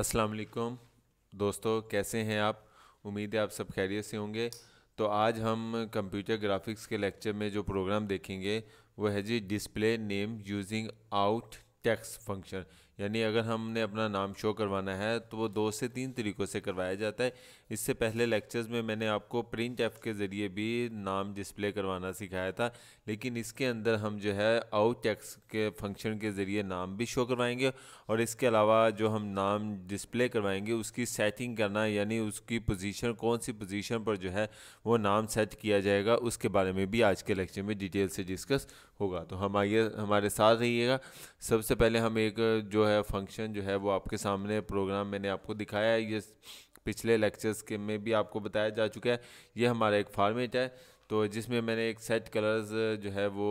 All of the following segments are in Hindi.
अस्सलाम वालेकुम दोस्तों, कैसे हैं आप। उम्मीद है आप सब खैरियत से होंगे। तो आज हम कंप्यूटर ग्राफिक्स के लेक्चर में जो प्रोग्राम देखेंगे वो है जी display name using out text function. यानी अगर हमने अपना नाम शो करवाना है तो वो दो से तीन तरीक़ों से करवाया जाता है। इससे पहले लेक्चर्स में मैंने आपको प्रिंट एफ के ज़रिए भी नाम डिस्प्ले करवाना सिखाया था, लेकिन इसके अंदर हम जो है आउट टेक्स्ट के फंक्शन के ज़रिए नाम भी शो करवाएंगे। और इसके अलावा जो हम नाम डिस्प्ले करवाएंगे उसकी सेटिंग करना, यानी उसकी पोजीशन, कौन सी पोजीशन पर जो है वो नाम सेट किया जाएगा, उसके बारे में भी आज के लेक्चर में डिटेल से डिस्कस होगा। तो हम आइए हमारे साथ रहिएगा। सबसे पहले हम एक जो है फंक्शन जो है वो आपके सामने प्रोग्राम मैंने आपको दिखाया है, ये पिछले लेक्चर्स के में भी आपको बताया जा चुका है। ये हमारा एक फॉर्मेट है तो जिसमें मैंने एक सेट कलर्स जो है वो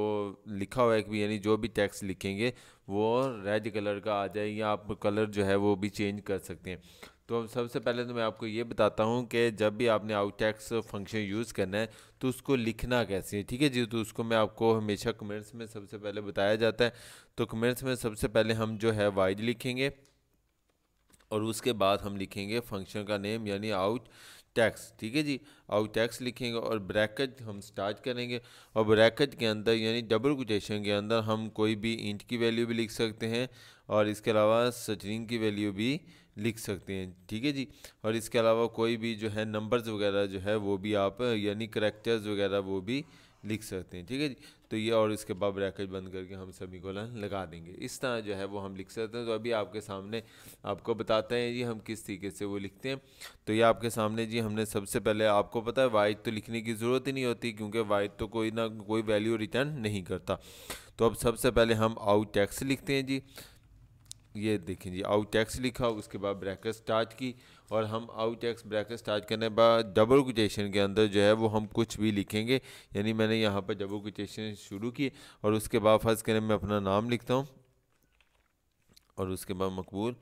लिखा हुआ है कि यानी जो भी टेक्स्ट लिखेंगे वो रेड कलर का आ जाए, या आप कलर जो है वो भी चेंज कर सकते हैं। तो सबसे पहले तो मैं आपको ये बताता हूँ कि जब भी आपने आउट टेक्स्ट फंक्शन यूज़ करना है तो उसको लिखना कैसे है, ठीक है जी। तो उसको मैं आपको हमेशा कमेंट्स में सबसे पहले बताया जाता है। तो कमेंट्स में सबसे पहले हम जो है वाइड लिखेंगे और उसके बाद हम लिखेंगे फंक्शन का नेम यानी आउट टैक्स, ठीक है जी। आउट टैक्स लिखेंगे और ब्रैकेट हम स्टार्ट करेंगे, और ब्रैकेट के अंदर यानी डबल कोटेशन के अंदर हम कोई भी इंट की वैल्यू भी लिख सकते हैं और इसके अलावा स्ट्रिंग की वैल्यू भी लिख सकते हैं, ठीक है जी। और इसके अलावा कोई भी जो है नंबर्स वगैरह जो है वो भी आप यानी करैक्टर्स वगैरह वो भी लिख सकते हैं, ठीक है जी। तो ये और इसके बाद ब्रैकेट बंद करके हम सेमीकोलन लगा देंगे। इस तरह जो है वो हम लिख सकते हैं। तो अभी आपके सामने आपको बताते हैं जी हम किस तरीके से वो लिखते हैं। तो ये आपके सामने जी हमने सबसे पहले, आपको पता है वाइड तो लिखने की ज़रूरत ही नहीं होती क्योंकि वाइड तो कोई ना कोई वैल्यू रिटर्न नहीं करता। तो अब सबसे पहले हम आउट टेक्स्ट लिखते हैं जी। ये देखें जी, आउट टेक्स्ट लिखा, उसके बाद ब्रैकेट स्टार्ट की, और हम आउट टेक्स्ट ब्रैकेट स्टार्ट करने के बाद डबल कोटेशन के अंदर जो है वो हम कुछ भी लिखेंगे। यानी मैंने यहाँ पर डबल कोटेशन शुरू की और उसके बाद फर्स्ट करें मैं अपना नाम लिखता हूँ और उसके बाद मकबूल,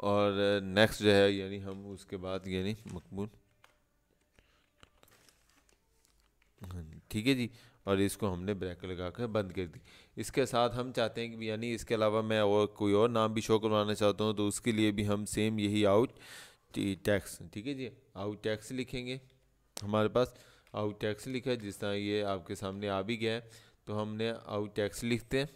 और नेक्स्ट जो है यानी हम उसके बाद यानी मकबूल, हाँ जी, ठीक है जी। और इसको हमने ब्रैकेट लगा कर बंद कर दी। इसके साथ हम चाहते हैं कि यानी इसके अलावा मैं और कोई और नाम भी शो करवाना चाहता हूँ तो उसके लिए भी हम सेम यही आउट टैक्स, ठीक है जी, आउट टैक्स लिखेंगे। हमारे पास आउट टैक्स लिखा है, जिस तरह ये आपके सामने आ भी गया है। तो हमने आउट टैक्स लिखते हैं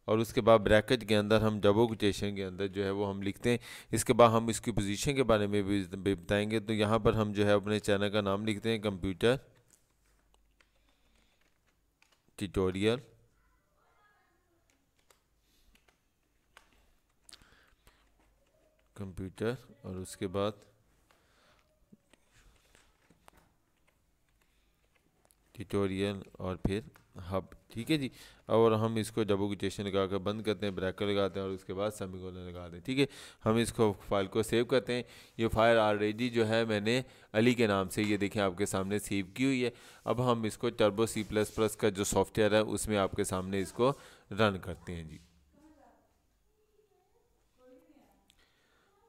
और उसके बाद ब्रैकेट के अंदर हम डबल कोटेशन के अंदर जो है वो हम लिखते हैं। इसके बाद हम इसकी पोजीशन के बारे में भी बताएंगे। तो यहाँ पर हम जो है अपने चैनल का नाम लिखते हैं कंप्यूटर ट्यूटोरियल कंप्यूटर, और उसके बाद ट्यूटोरियल और फिर हब, ठीक है जी। और हम इसको डबल कोटेशन लगा कर बंद करते हैं, ब्रैकेट लगाते हैं और उसके बाद सेमीकोलन लगा दें, ठीक है। हम इसको फाइल को सेव करते हैं। ये फाइल ऑलरेडी जो है मैंने अली के नाम से, ये देखें आपके सामने सेव की हुई है। अब हम इसको टर्बो C++ का जो सॉफ्टवेयर है उसमें आपके सामने इसको रन करते हैं जी।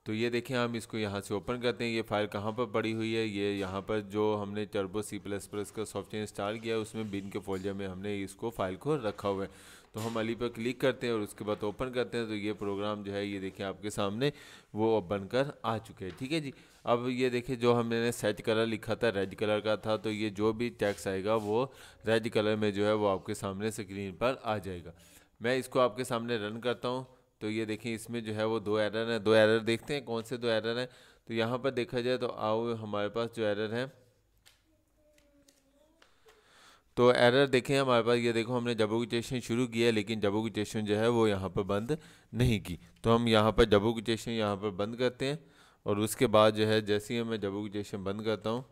तो ये देखें हम इसको यहाँ से ओपन करते हैं। ये फाइल कहाँ पर पड़ी हुई है, ये यहाँ पर जो हमने टर्बो C++ का सॉफ्टवेयर इंस्टॉल किया है उसमें बिन के फोल्डर में हमने इसको फाइल को रखा हुआ है। तो हम अली पर क्लिक करते हैं और उसके बाद ओपन करते हैं। तो ये प्रोग्राम जो है ये देखिए आपके सामने वो अब बनकर आ चुके हैं, ठीक है जी। अब ये देखिए जो हमने सेट कलर लिखा था रेड कलर का था, तो ये जो भी टेक्स्ट आएगा वो रेड कलर में जो है वो आपके सामने स्क्रीन पर आ जाएगा। मैं इसको आपके सामने रन करता हूँ। तो ये देखें इसमें जो है वो दो एरर हैं। दो एरर देखते हैं कौन से दो एरर हैं। तो यहाँ पर देखा जाए तो आओ हमारे पास जो एरर है, तो एरर देखें हमारे पास, ये देखो हमने डबल कोटेशन शुरू किया लेकिन डबल कोटेशन जो है वो यहाँ पर बंद नहीं की। तो हम यहाँ पर डबल कोटेशन यहाँ पर बंद करते हैं और उसके बाद जो है जैसे ही मैं डबल कोटेशन बंद करता हूँ,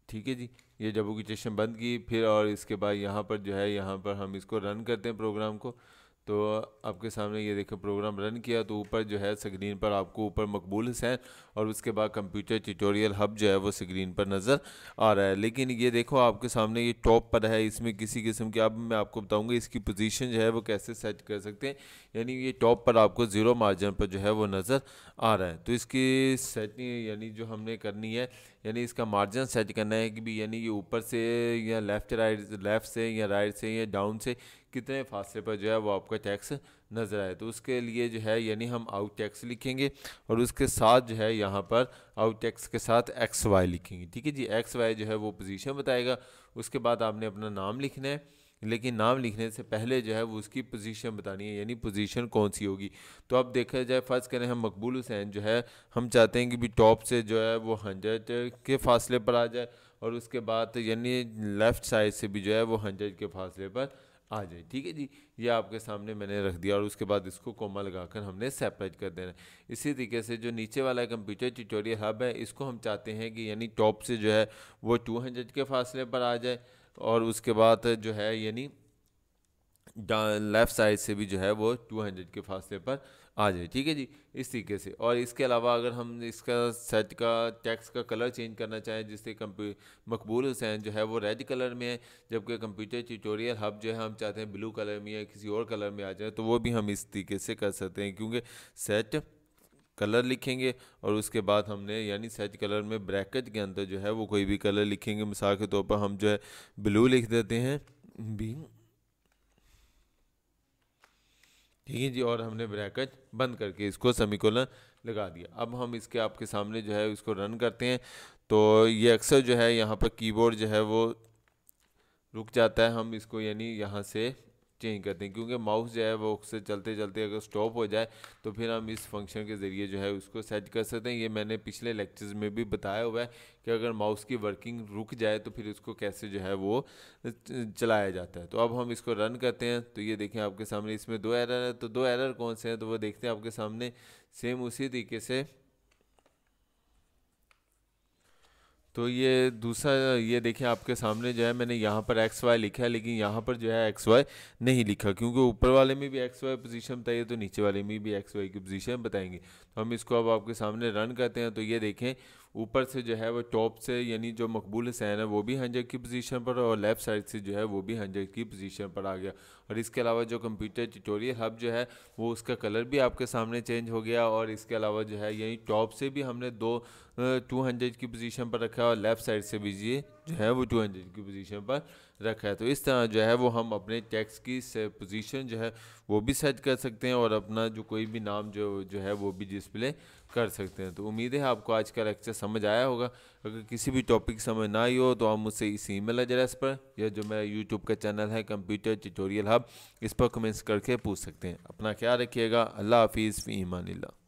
ठीक है जी, ये डबल कोटेशन बंद की फिर, और इसके बाद यहाँ पर जो है यहाँ पर हम इसको रन करते हैं प्रोग्राम को। तो आपके सामने ये देखो प्रोग्राम रन किया तो ऊपर जो है स्क्रीन पर आपको ऊपर मकबूल हुसैन और उसके बाद कंप्यूटर ट्यूटोरियल हब जो है वो स्क्रीन पर नज़र आ रहा है। लेकिन ये देखो आपके सामने ये टॉप पर है, इसमें किसी किस्म की, अब मैं आपको बताऊंगा इसकी पोजीशन जो है वो कैसे सेट कर सकते हैं। यानी ये टॉप पर आपको ज़ीरो मार्जिन पर जो है वो नज़र आ रहा है। तो इसकी सेटिंग यानी जो हमने करनी है, यानी इसका मार्जिन सेट करना है कि भी यानी ये ऊपर से या लेफ़्ट से या राइट से या डाउन से कितने फासले पर जो है वो आपका टेक्स्ट नज़र आए। तो उसके लिए जो है यानी हम आउट टेक्स्ट लिखेंगे और उसके साथ जो है यहाँ पर आउट टेक्स्ट के साथ एक्स वाई लिखेंगे। ठीक है जी, एक्स वाई जो है वो पोजीशन बताएगा। उसके बाद आपने अपना नाम लिखना है, लेकिन नाम लिखने से पहले जो है वो उसकी पोजीशन बतानी है, यानी पोजीशन कौन सी होगी। तो अब देखा जाए, फ़र्ज़ करें हम मकबूल हुसैन जो है हम चाहते हैं कि भी टॉप से जो है वो 100 के फासले पर आ जाए और उसके बाद यानी लेफ़्ट साइड से भी जो है वो 100 के फासले पर आ जाए। ठीक है जी, ये आपके सामने मैंने रख दिया और उसके बाद इसको कोमा लगाकर हमने सेपरेट कर देना है। इसी तरीके से जो नीचे वाला कंप्यूटर ट्यूटोरियल हब है, इसको हम चाहते हैं कि यानी टॉप से जो है वो 200 के फासले पर आ जाए और उसके बाद जो है यानी लेफ़्ट साइड से भी जो है वो 200 के फासले पर आ जाए। ठीक है जी, इस तरीके से। और इसके अलावा अगर हम इसका सेट का टेक्स्ट का कलर चेंज करना चाहें, जिससे मकबूल हुसैन जो है वो रेड कलर में है, जबकि कंप्यूटर ट्यूटोरियल हब जो है हम चाहते हैं ब्लू कलर में या किसी और कलर में आ जाए, तो वो भी हम इस तरीके से कर सकते हैं। क्योंकि सेट कलर लिखेंगे और उसके बाद हमने यानी सेट कलर में ब्रैकेट के अंदर जो है वो कोई भी कलर लिखेंगे। मिसाल के तौर पर हम जो है ब्लू लिख देते हैं बी, ठीक है जी, और हमने ब्रैकेट बंद करके इसको सेमीकोलन लगा दिया। अब हम इसके आपके सामने जो है इसको रन करते हैं, तो ये अक्सर जो है यहाँ पर कीबोर्ड जो है वो रुक जाता है। हम इसको यानी यहाँ से चेंज करते हैं, क्योंकि माउस जो है वो अक्सर चलते चलते अगर स्टॉप हो जाए तो फिर हम इस फंक्शन के ज़रिए जो है उसको सेट कर सकते हैं। ये मैंने पिछले लेक्चर्स में भी बताया हुआ है कि अगर माउस की वर्किंग रुक जाए तो फिर उसको कैसे जो है वो चलाया जाता है। तो अब हम इसको रन करते हैं, तो ये देखें आपके सामने इसमें 2 एरर है। तो 2 एरर कौन से हैं, तो वो देखते हैं आपके सामने। सेम उसी तरीके से तो ये दूसरा, ये देखिए आपके सामने जो है मैंने यहाँ पर एक्स वाई लिखा है, लेकिन यहाँ पर जो है एक्स वाई नहीं लिखा, क्योंकि ऊपर वाले में भी एक्स वाई पोजीशन बताइए तो नीचे वाले में भी एक्स वाई की पोजीशन बताएंगे। तो हम इसको अब आपके सामने रन करते हैं, तो ये देखें ऊपर से जो है वो टॉप से यानी जो मकबूल हुसैन है वो भी 100 की पोजीशन पर और लेफ़्ट साइड से जो है वो भी 100 की पोजीशन पर आ गया। और इसके अलावा जो कंप्यूटर ट्यूटोरियल हब जो है वो उसका कलर भी आपके सामने चेंज हो गया। और इसके अलावा जो है यही टॉप से भी हमने 200 की पोजीशन पर रखा है और लेफ़्ट साइड से भी ये जो है वो 200 की पोजीशन पर रखा है। तो इस तरह जो है वो हम अपने टेक्स्ट की पोजीशन जो है वो भी सेट कर सकते हैं और अपना जो कोई भी नाम जो है वो भी डिस्प्ले कर सकते हैं। तो उम्मीद है आपको आज का लेक्चर समझ आया होगा। अगर किसी भी टॉपिक समझ ना आई हो तो आप मुझसे इस ईमेल एड्रेस पर या जो मेरा यूट्यूब का चैनल है कंप्यूटर ट्यूटोरियल हब, इस पर कमेंट्स करके पूछ सकते हैं। अपना ख्याल रखिएगा। अल्लाह हाफिज़, फ़ी ईमानिल्लाह।